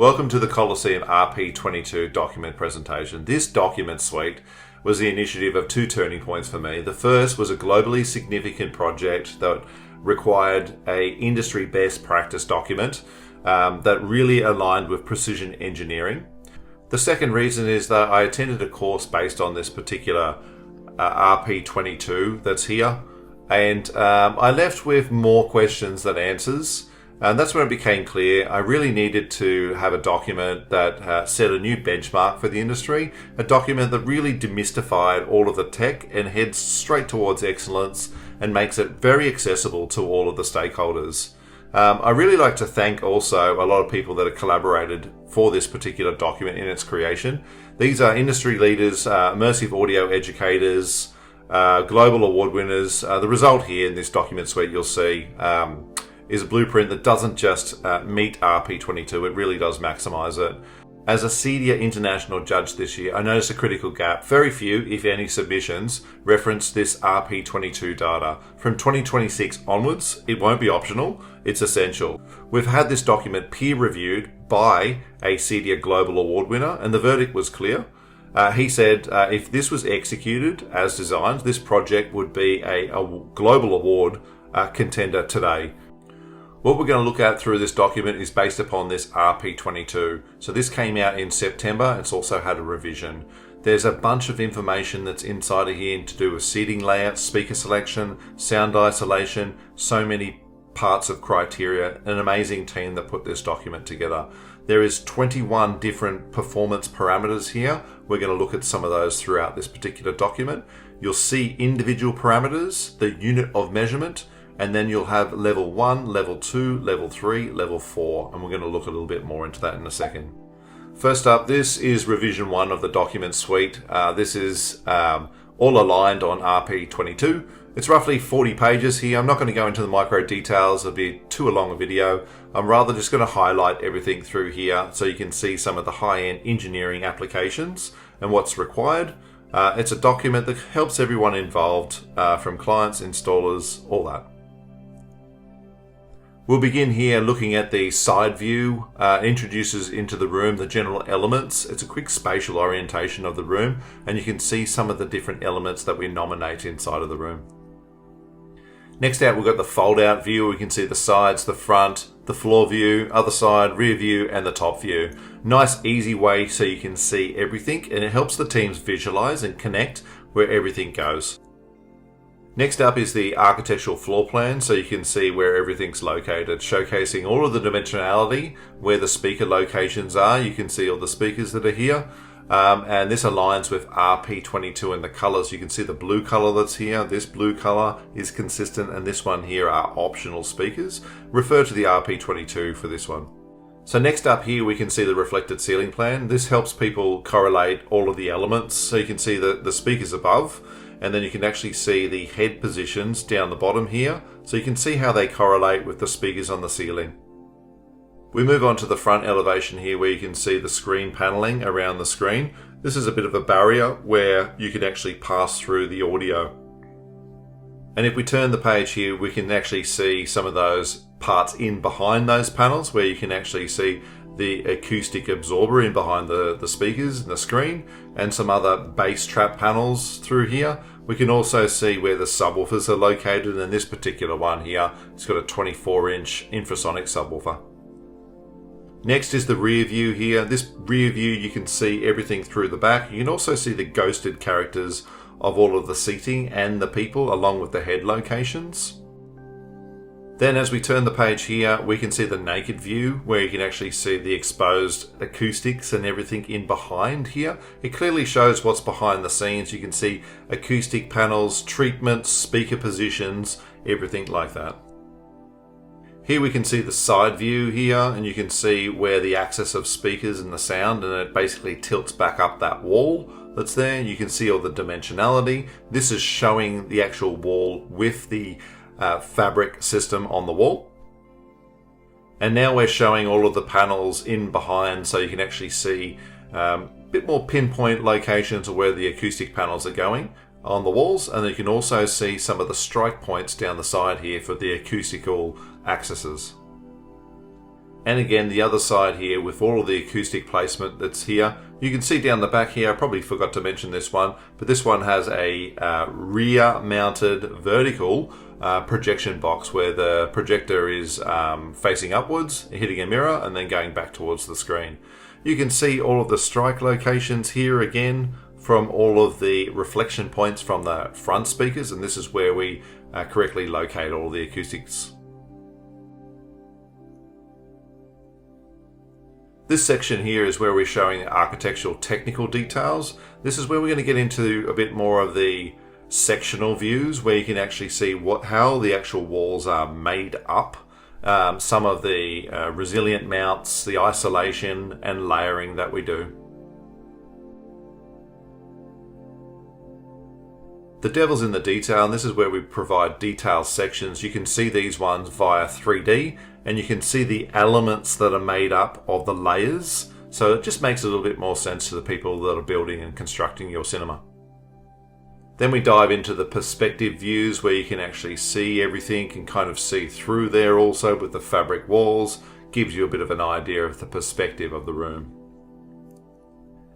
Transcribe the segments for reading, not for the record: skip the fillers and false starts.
Welcome to the Kolosseum RP22 document presentation. This document suite was the initiative of two turning points for me. The first was a globally significant project that required a industry best practice document that really aligned with precision engineering. The second reason is that I attended a course based on this particular RP22 that's here, and I left with more questions than answers. And that's when it became clear I really needed to have a document that set a new benchmark for the industry, a document that really demystified all of the tech and heads straight towards excellence and makes it very accessible to all of the stakeholders. I really like to thank also a lot of people that have collaborated for this particular document in its creation. These are industry leaders, immersive audio educators, global award winners. The result here in this document suite you'll see is a blueprint that doesn't just meet RP22, it really does maximize it. As a CEDIA international judge this year, I noticed a critical gap. Very few, if any, submissions reference this RP22 data. From 2026 onwards, it won't be optional, it's essential. We've had this document peer reviewed by a CEDIA Global Award winner, and the verdict was clear. He said if this was executed as designed, this project would be a global award contender today. What we're going to look at through this document is based upon this RP22. So this came out in September. It's also had a revision. There's a bunch of information that's inside of here to do with seating layout, speaker selection, sound isolation, so many parts of criteria. An amazing team that put this document together. There is 21 different performance parameters here. We're going to look at some of those throughout this particular document. You'll see individual parameters, the unit of measurement, and then you'll have level 1, level 2, level 3, level 4, and we're going to look a little bit more into that in a second. First up, this is revision 1 of the document suite. This is all aligned on RP22. It's roughly 40 pages here. I'm not going to go into the micro details, it'll be too long a video. I'm rather just going to highlight everything through here so you can see some of the high-end engineering applications and what's required. It's a document that helps everyone involved, from clients, installers, all that. We'll begin here looking at the side view. Introduces into the room the general elements. It's a quick spatial orientation of the room, and you can see some of the different elements that we nominate inside of the room. Next out, we've got the fold-out view. We can see the sides, the front, the floor view, other side, rear view, and the top view. Nice, easy way so you can see everything, and it helps the teams visualize and connect where everything goes. Next up is the architectural floor plan, so you can see where everything's located, showcasing all of the dimensionality, where the speaker locations are. You can see all the speakers that are here, and this aligns with RP22 and the colors. You can see the blue color that's here. This blue color is consistent, and this one here are optional speakers. Refer to the RP22 for this one. So next up here, we can see the reflected ceiling plan. This helps people correlate all of the elements, so you can see the speakers above, and then you can actually see the head positions down the bottom here, so you can see how they correlate with the speakers on the ceiling. We move on to the front elevation here, where you can see the screen paneling around the screen. This is a bit of a barrier where you can actually pass through the audio. And if we turn the page here, we can actually see some of those parts in behind those panels, where you can actually see the acoustic absorber in behind the speakers and the screen, and some other bass trap panels through here. We can also see where the subwoofers are located, and this particular one here, it's got a 24-inch infrasonic subwoofer. Next is the rear view here. This rear view, you can see everything through the back. You can also see the ghosted characters of all of the seating and the people, along with the head locations. Then as we turn the page here, we can see the naked view, where you can actually see the exposed acoustics and everything in behind here. It clearly shows what's behind the scenes. You can see acoustic panels, treatments, speaker positions, everything like that. Here we can see the side view here, and you can see where the axis of speakers and the sound, and it basically tilts back up that wall that's there. You can see all the dimensionality. This is showing the actual wall with the fabric system on the wall. And now we're showing all of the panels in behind, so you can actually see a bit more pinpoint locations of where the acoustic panels are going on the walls, and you can also see some of the strike points down the side here for the acoustical axes. And again, the other side here with all of the acoustic placement that's here. You can see down the back here, I probably forgot to mention this one, but this one has a rear mounted vertical projection box where the projector is facing upwards, hitting a mirror, and then going back towards the screen. You can see all of the strike locations here again from all of the reflection points from the front speakers, and this is where we correctly locate all the acoustics. This section here is where we're showing architectural technical details. This is where we're going to get into a bit more of the sectional views, where you can actually see how the actual walls are made up, some of the resilient mounts, the isolation and layering that we do. The devil's in the detail, and this is where we provide detail sections. You can see these ones via 3D, and you can see the elements that are made up of the layers. So it just makes a little bit more sense to the people that are building and constructing your cinema. Then we dive into the perspective views, where you can actually see everything and kind of see through there also with the fabric walls. Gives you a bit of an idea of the perspective of the room.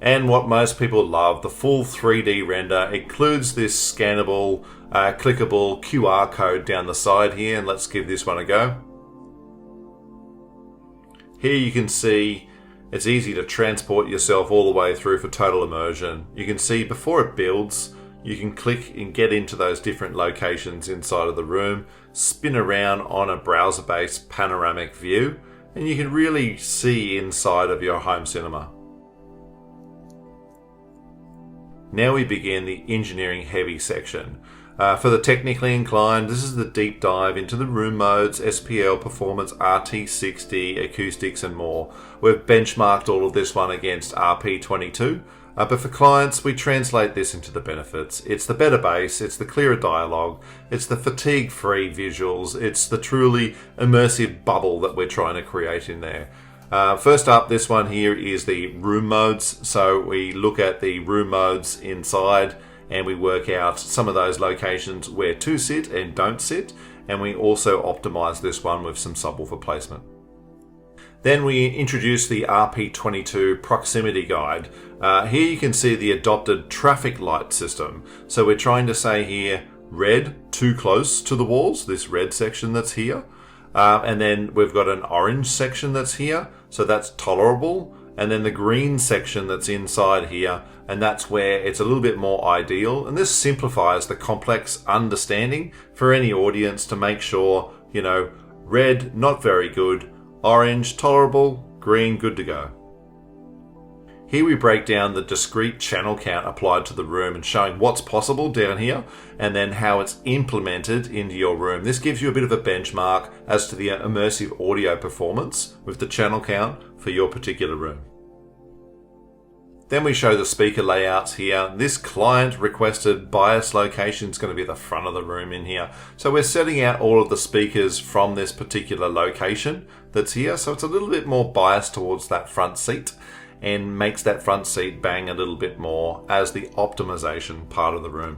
And what most people love, the full 3D render, includes this scannable, clickable QR code down the side here, and let's give this one a go. Here you can see it's easy to transport yourself all the way through for total immersion. You can see before it builds, you can click and get into those different locations inside of the room, spin around on a browser-based panoramic view, and you can really see inside of your home cinema. Now we begin the engineering heavy section. For the technically inclined, this is the deep dive into the room modes, SPL, performance, RT60, acoustics and more. We've benchmarked all of this one against RP22, but for clients we translate this into the benefits. It's the better bass, it's the clearer dialogue, it's the fatigue-free visuals, it's the truly immersive bubble that we're trying to create in there. First up, this one here is the room modes. So we look at the room modes inside and we work out some of those locations where to sit and don't sit, and we also optimize this one with some subwoofer placement. Then we introduce the RP22 proximity guide. Here you can see the adopted traffic light system. So we're trying to say here, red, too close to the walls, this red section that's here. And then we've got an orange section that's here, so that's tolerable. And then the green section that's inside here, and that's where it's a little bit more ideal. And this simplifies the complex understanding for any audience to make sure, red, not very good, orange, tolerable, green, good to go. Here we break down the discrete channel count applied to the room and showing what's possible down here and then how it's implemented into your room. This gives you a bit of a benchmark as to the immersive audio performance with the channel count for your particular room. Then we show the speaker layouts here. This client requested bias location is going to be the front of the room in here. So we're setting out all of the speakers from this particular location that's here. So it's a little bit more biased towards that front seat, and makes that front seat bang a little bit more as the optimization part of the room.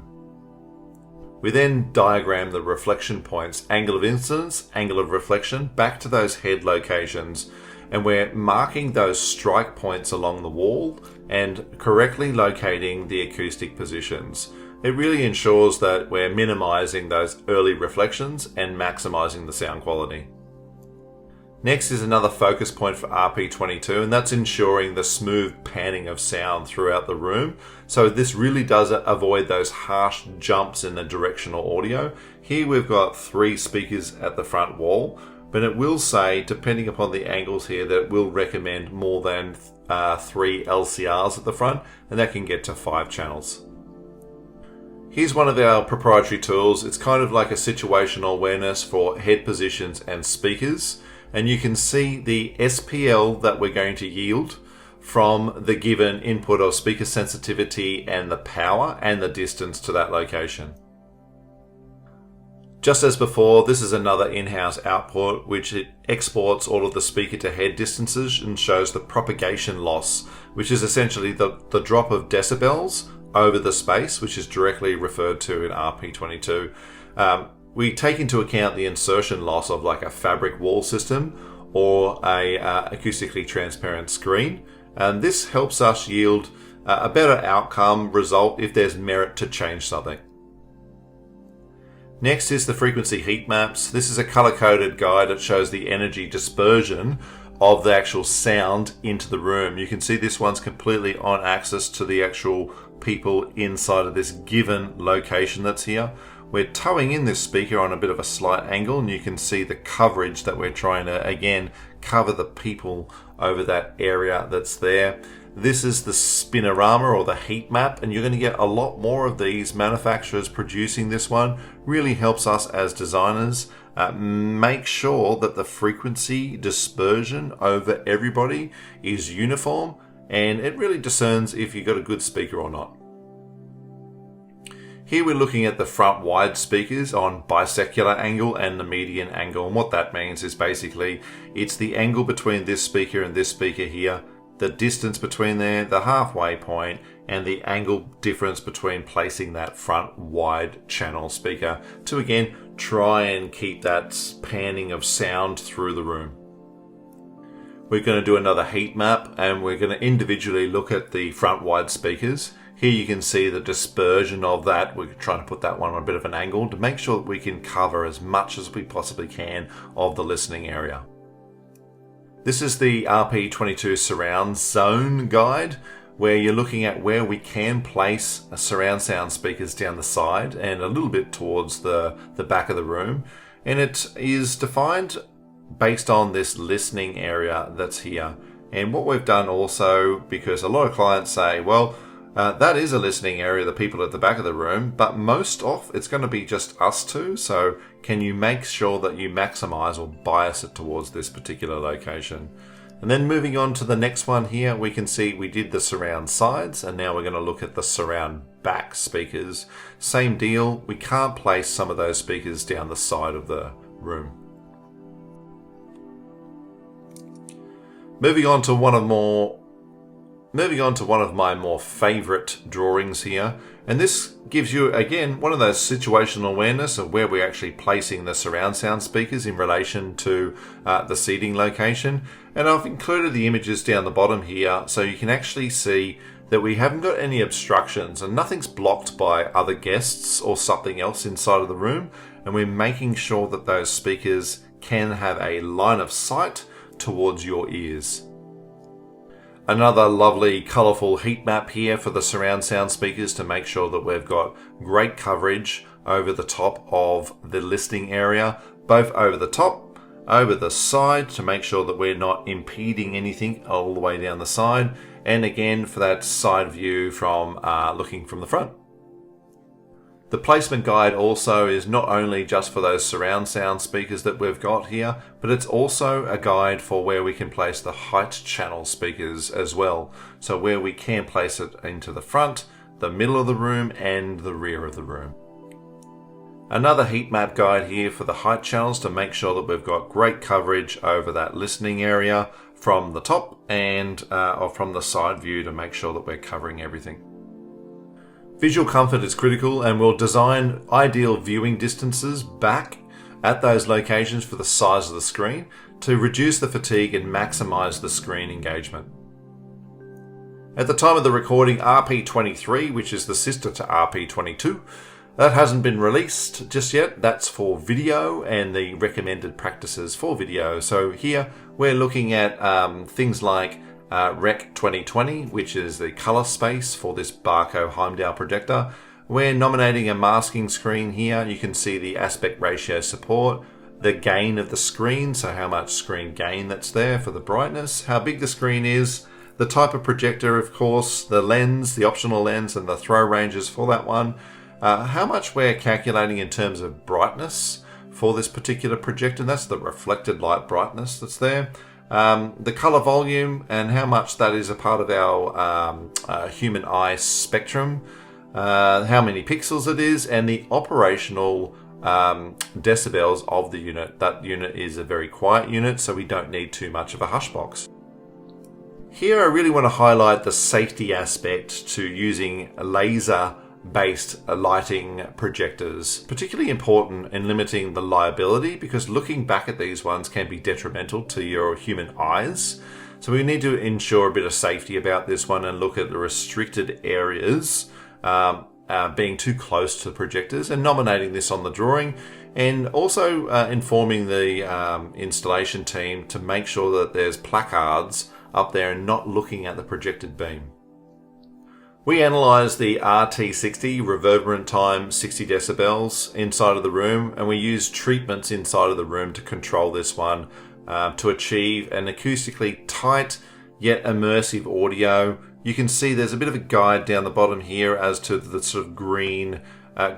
We then diagram the reflection points, angle of incidence, angle of reflection, back to those head locations, and we're marking those strike points along the wall and correctly locating the acoustic positions. It really ensures that we're minimizing those early reflections and maximizing the sound quality. Next is another focus point for RP22, and that's ensuring the smooth panning of sound throughout the room. So this really does avoid those harsh jumps in the directional audio. Here we've got 3 speakers at the front wall, but it will say, depending upon the angles here, that it will recommend more than 3 LCRs at the front, and that can get to 5 channels. Here's one of our proprietary tools. It's kind of like a situational awareness for head positions and speakers. And you can see the SPL that we're going to yield from the given input of speaker sensitivity and the power and the distance to that location. Just as before, this is another in-house output which it exports all of the speaker to head distances and shows the propagation loss, which is essentially the drop of decibels over the space, which is directly referred to in RP22. We take into account the insertion loss of like a fabric wall system or a acoustically transparent screen. And this helps us yield a better outcome result if there's merit to change something. Next is the frequency heat maps. This is a color-coded guide that shows the energy dispersion of the actual sound into the room. You can see this one's completely on axis to the actual people inside of this given location that's here. We're towing in this speaker on a bit of a slight angle, and you can see the coverage that we're trying to, again, cover the people over that area that's there. This is the spinorama or the heat map, and you're going to get a lot more of these manufacturers producing this one. Really helps us as designers make sure that the frequency dispersion over everybody is uniform, and it really discerns if you've got a good speaker or not. Here we're looking at the front wide speakers on bisecular angle and the median angle, and what that means is basically it's the angle between this speaker and this speaker here, the distance between there, the halfway point, and the angle difference between placing that front wide channel speaker to again try and keep that panning of sound through the room. We're going to do another heat map, and we're going to individually look at the front wide speakers. Here you can see the dispersion of that. We're trying to put that one on a bit of an angle to make sure that we can cover as much as we possibly can of the listening area. This is the RP22 surround zone guide, where you're looking at where we can place surround sound speakers down the side and a little bit towards the back of the room. And it is defined based on this listening area that's here. And what we've done also, because a lot of clients say, well, that is a listening area, the people at the back of the room, but most of it's going to be just us two. So can you make sure that you maximize or bias it towards this particular location? And then moving on to the next one here, we can see we did the surround sides, and now we're going to look at the surround back speakers. Same deal, we can't place some of those speakers down the side of the room. Moving on to one of my more favorite drawings here, and this gives you again one of those situational awareness of where we're actually placing the surround sound speakers in relation to the seating location. And I've included the images down the bottom here so you can actually see that we haven't got any obstructions and nothing's blocked by other guests or something else inside of the room, and we're making sure that those speakers can have a line of sight towards your ears. Another lovely colourful heat map here for the surround sound speakers to make sure that we've got great coverage over the top of the listening area, both over the top, over the side, to make sure that we're not impeding anything all the way down the side, and again for that side view from looking from the front. The placement guide also is not only just for those surround sound speakers that we've got here, but it's also a guide for where we can place the height channel speakers as well. So where we can place it into the front, the middle of the room, and the rear of the room. Another heat map guide here for the height channels to make sure that we've got great coverage over that listening area from the top and or from the side view to make sure that we're covering everything. Visual comfort is critical, and we'll design ideal viewing distances back at those locations for the size of the screen to reduce the fatigue and maximize the screen engagement. At the time of the recording, RP23, which is the sister to RP22, that hasn't been released just yet. That's for video and the recommended practices for video. So here we're looking at things like Rec 2020, which is the color space for this Barco Heimdall projector. We're nominating a masking screen here. You can see the aspect ratio support, the gain of the screen, so how much screen gain that's there for the brightness, how big the screen is, the type of projector, of course, the lens, the optional lens, and the throw ranges for that one, how much we're calculating in terms of brightness for this particular projector. That's the reflected light brightness that's there. The color volume and how much that is a part of our human eye spectrum, how many pixels it is, and the operational decibels of the unit. That unit is a very quiet unit, so we don't need too much of a hush box. Here I really want to highlight the safety aspect to using laser based lighting projectors, particularly important in limiting the liability, because looking back at these ones can be detrimental to your human eyes. So we need to ensure a bit of safety about this one and look at the restricted areas being too close to the projectors, and nominating this on the drawing, and also informing the installation team to make sure that there's placards up there and not looking at the projected beam. We analysed the RT60 reverberant time 60 decibels inside of the room, and we used treatments inside of the room to control this one to achieve an acoustically tight yet immersive audio. You can see there's a bit of a guide down the bottom here as to the sort of green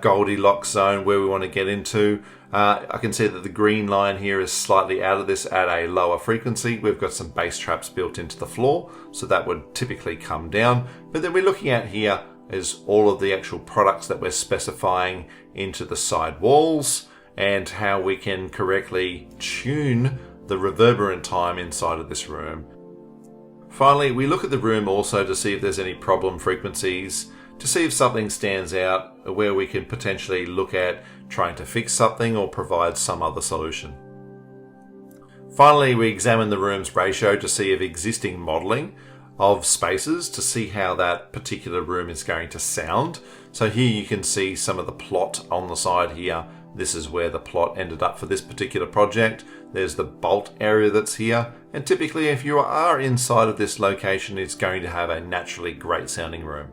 Goldilocks zone where we want to get into. I can see that the green line here is slightly out of this at a lower frequency. We've got some bass traps built into the floor, so that would typically come down. But then we're looking at here is all of the actual products that we're specifying into the side walls and how we can correctly tune the reverberant time inside of this room. Finally, we look at the room also to see if there's any problem frequencies, to see if something stands out where we can potentially look at trying to fix something or provide some other solution. Finally, we examine the room's ratio to see if existing modelling of spaces to see how that particular room is going to sound. So here you can see some of the plot on the side here. This is where the plot ended up for this particular project. There's the bolt area that's here. And typically if you are inside of this location, it's going to have a naturally great sounding room.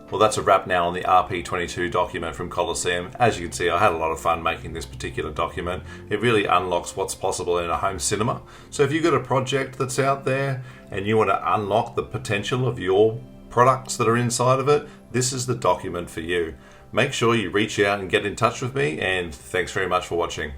Well, that's a wrap now on the RP22 document from Kolosseum. As you can see, I had a lot of fun making this particular document. It really unlocks what's possible in a home cinema. So if you've got a project that's out there and you want to unlock the potential of your products that are inside of it, this is the document for you. Make sure you reach out and get in touch with me, and thanks very much for watching.